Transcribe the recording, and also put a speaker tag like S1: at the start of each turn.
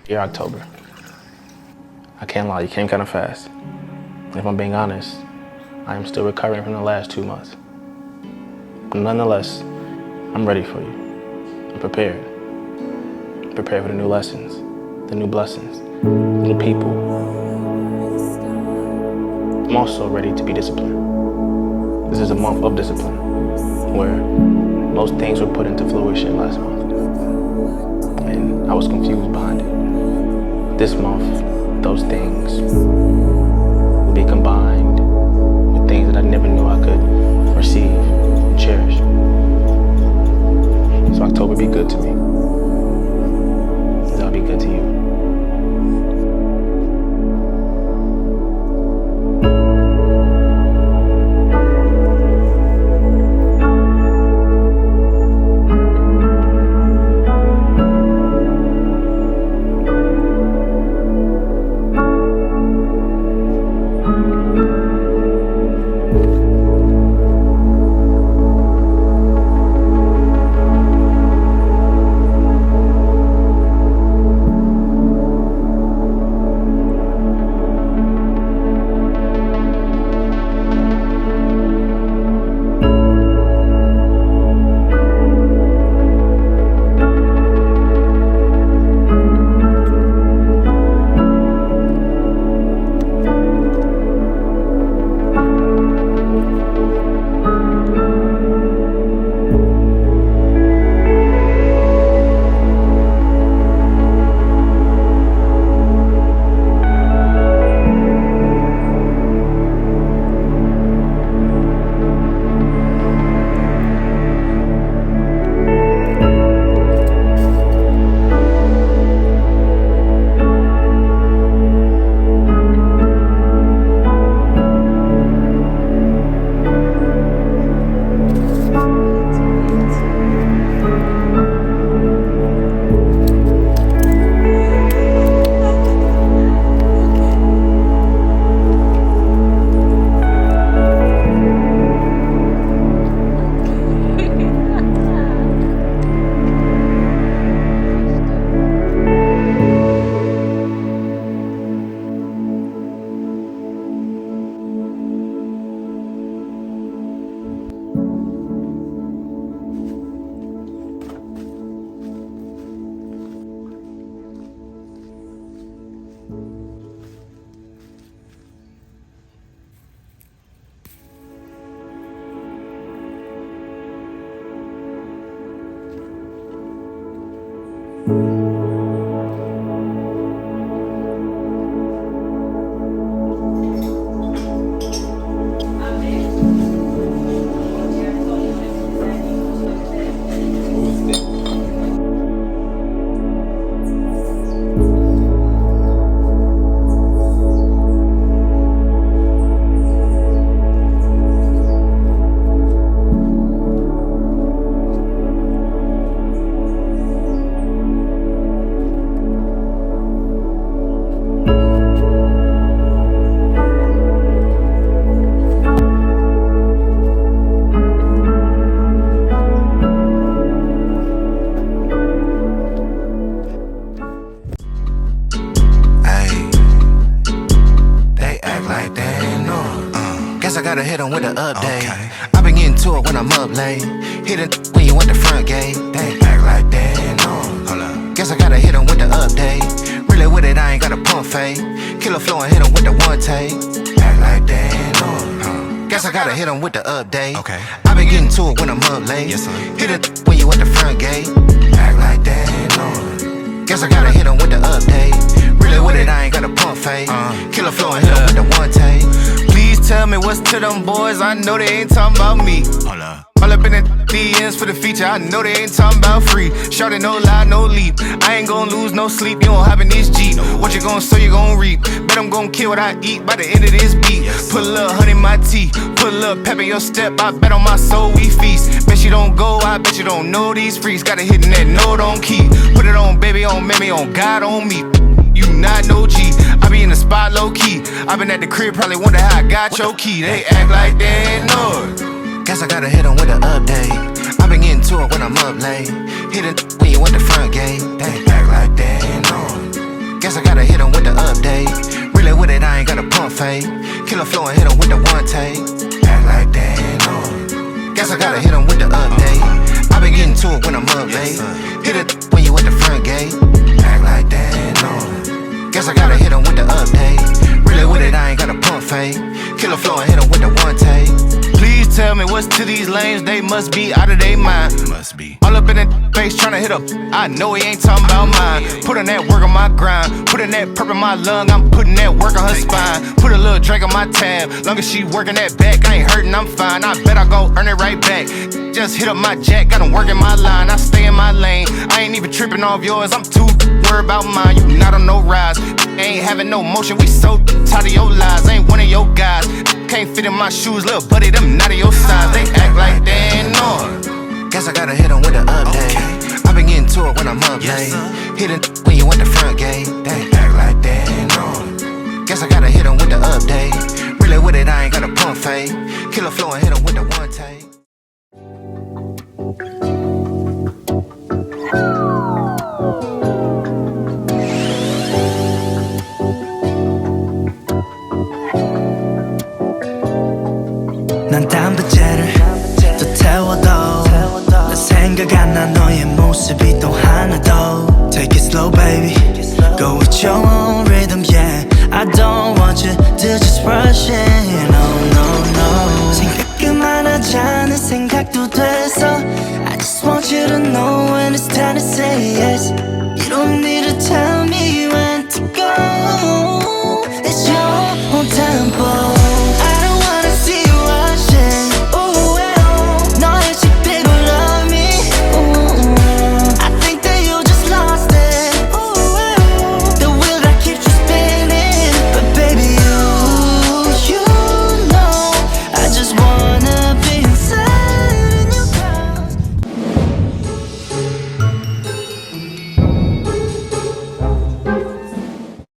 S1: Dear October, I can't lie, you came kind of fast. And if I'm being honest, I am still recovering from the last 2 months. But nonetheless, I'm ready for you. I'm prepared. I'm prepared for the new lessons, the new blessings, the new people. I'm also ready to be disciplined. This is a month of discipline, where most things were put into fruition last month. And I was confused behind it. This month, those things will be combined with things that I never knew I could receive and cherish. So October, be good to me. And I'll be good to you.
S2: I gotta hit 'em with an update. Okay. I been getting to it when I'm up late. Hit it when you at the front gate. They act like they know. Hold up. Guess I gotta hit 'em with the update. Really with it, I ain't got a pump fake. Killer flow and hit 'em with the one take. Act like they know. Guess I gotta hit 'em with the update. Okay. I been getting to it when I'm up late. Yes, sir. Hit it when you at the front gate. Act like they know. Guess I gotta hit 'em with the update. Really with it, I ain't got a pump fake. Killer flow and hit 'em with the one take. Please tell me what's to them boys, I know they ain't talking about me. Hold up. All up in the DMs for the feature, I know they ain't talking about free. Shorty, no lie, no leap. I ain't gon' lose no sleep, you don't hop in this Jeep. What you gon' sow, you gon' reap. Bet I'm gon' kill what I eat by the end of this beat. Put a little honey in my tea, put a little pep in your step. I bet on my soul we feast. Bet you don't go, I bet you don't know these freaks. Gotta hit in that note on key. Put it on baby, on mammy, on God, on me. You not no G, I be in the spot low key. I been at the crib, probably wonder how I got your key. They act like they ain't know it. Guess I gotta hit 'em with an update. I been getting to it when I'm up late. Hit it when you at the front gate. They act like they ain't know it. Guess I gotta hit him with the update. Really with it, I ain't got a pump fake. Killer flow and hit him with the one take. Act like that, no. Guess I gotta hit him with the update. I been getting to it when I'm up late. Hit it when you at the front gate. Act like that, no. Guess I gotta hit him with the update. Really with it, I ain't got a pump fake. Killer flow and hit him with the one take. Please tell me what's to these lanes, they must be out of their mind. Must be. All up in that face tryna hit up, I know he ain't talking about mine. Putting that work on my grind, putting that perp in my lung, I'm putting that work on her spine. Put a little drink on my tab, long as she working that back, I ain't hurting, I'm fine. I bet I go earn it right back. Just hit up my jack, got him working my line, I stay in my lane. I ain't even tripping off yours, I'm too worried about mine. You not on no rise, ain't having no motion, we so tired of your lies. Ain't one of your guys, can't fit in my shoes, little buddy, them not of your size. They act like they ain't know. Guess I gotta hit 'em with an update. I been getting to it when I'm up late. Hit it when you at the front gate. They act like they ain't know. Guess I gotta hit 'em with the update. Really with it, I ain't got a pump fake. Killer flow and hit 'em with the one take.
S3: 난 담배째를 또 태워도 난 생각 안 나 너의 모습이 또 하나 더 Take it slow baby Go with your own rhythm yeah I don't want you to just rush in No no no 생각 그만하자는 생각도 돼서 I just want you to know when it's time to say yes